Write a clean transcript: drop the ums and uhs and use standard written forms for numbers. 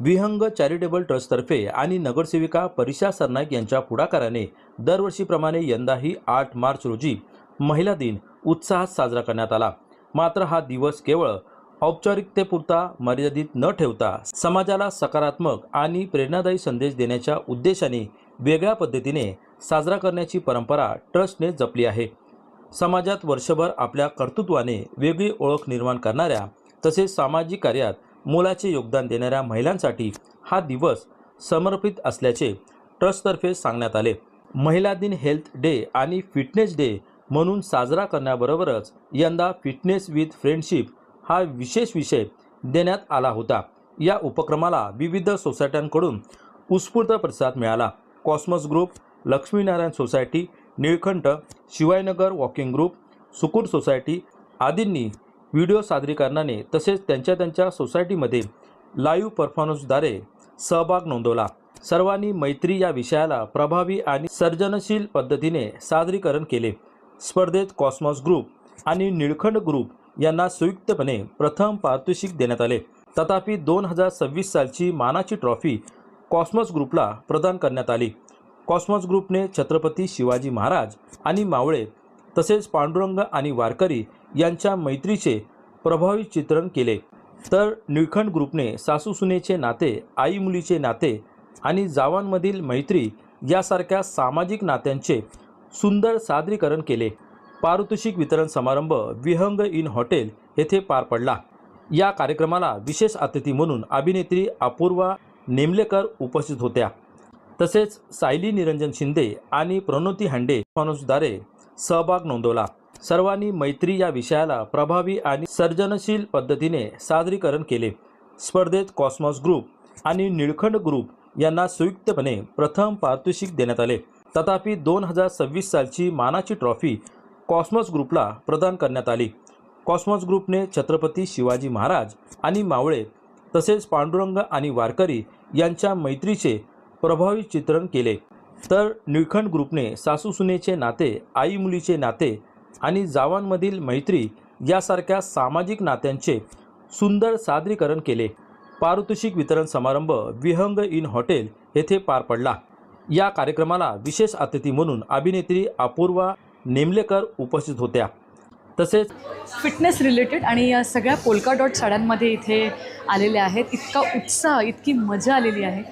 विहंग charitable ट्रस्टतर्फे आणि नगरसेविका परिषा सरनाईक यांच्या पुढाकाराने दरवर्षीप्रमाणे यंदाही 8 मार्च रोजी महिला दिन उत्साहात साजरा करण्यात आला। मात्र हा दिवस केवळ औपचारिकतेपुरता मर्यादित न ठेवता समाजाला सकारात्मक आणि प्रेरणादायी संदेश देण्याच्या उद्देशाने वेगळ्या पद्धतीने साजरा करण्याची परंपरा ट्रस्टने जपली आहे। समाजात वर्षभर आपल्या कर्तृत्वाने वेगळी ओळख निर्माण करणाऱ्या तसेच सामाजिक कार्यात मोलाचे योगदान देणाऱ्या महिलांसाठी हा दिवस समर्पित असल्याचे ट्रस्टतर्फे सांगण्यात आले। महिला दिन हेल्थ डे आणि फिटनेस डे म्हणून साजरा करण्याबरोबरच यंदा फिटनेस विथ फ्रेंडशिप हा विशेष विषय देण्यात आला होता। या उपक्रमाला विविध सोसायट्यांकडून उत्स्फूर्त प्रतिसाद मिळाला। Cosmos group, Laxminarayan society, Nilkanth, Shivajinagar walking group, Sukur society आदींनी व्हिडिओ सादरीकरणाने तसेच त्यांच्या सोसायटीमध्ये लाईव्ह परफॉर्मन्सद्वारे सहभाग नोंदवला। सर्वांनी मैत्री या विषयाला प्रभावी आणि सर्जनशील पद्धतीने सादरीकरण केले। स्पर्धेत कॉस्मॉस ग्रुप आणि निळकंठ ग्रुप यांना संयुक्तपणे प्रथम पारितोषिक देण्यात आले। तथापि 2026 सालची मानाची ट्रॉफी कॉस्मॉस ग्रुपला प्रदान करण्यात आली। कॉस्मॉस ग्रुपने छत्रपती शिवाजी महाराज आणि मावळे तसेच पांडुरंग आणि वारकरी यांच्या मैत्रीचे प्रभावी चित्रण केले, तर निळकंठ ग्रुपने सासू सुनेचे नाते, आई मुलीचे नाते आणि जावांमधील मैत्री यासारख्या सामाजिक नात्यांचे सुंदर सादरीकरण केले। पारितोषिक वितरण समारंभ विहंग इन हॉटेल येथे पार पडला। या कार्यक्रमाला विशेष अतिथी म्हणून अभिनेत्री अपूर्वा नेमलेकर उपस्थित होत्या। तसेच सायली निरंजन शिंदे आणि प्रणोती हांडे माणूसद्वारे सहभाग नोंदवला। सर्वांनी मैत्री या विषयाला प्रभावी आणि सर्जनशील पद्धतीने सादरीकरण केले। स्पर्धेत कॉस्मॉस ग्रुप आणि निळकंठ ग्रुप यांना संयुक्तपणे प्रथम पारितोषिक देण्यात आले। तथापि 2026 सालची मानाची ट्रॉफी कॉस्मॉस ग्रुपला प्रदान करण्यात आली। कॉस्मॉस ग्रुपने छत्रपती शिवाजी महाराज आणि मावळे तसेच पांडुरंग आणि वारकरी यांच्या मैत्रीचे प्रभावी चित्रण केले, तर निळकंठ ग्रुपने सासू सुनेचे नाते, आई मुलीचे नाते आणि जावांमधील मैत्री यासारख्या सामाजिक नात्यांचे सुंदर सादरीकरण केले। पारितोषिक वितरण समारंभ विहंग इन हॉटेल येथे पार पडला। या कार्यक्रमाला विशेष अतिथी म्हणून अभिनेत्री अपूर्वा नेमलेकर उपस्थित होत्या। तसेच फिटनेस रिलेटेड आणि या सगळ्या पोल्का डॉट साड्यांमध्ये इथे आलेल्या आहेत। इतका उत्साह, इतकी मजा आलेली आहे।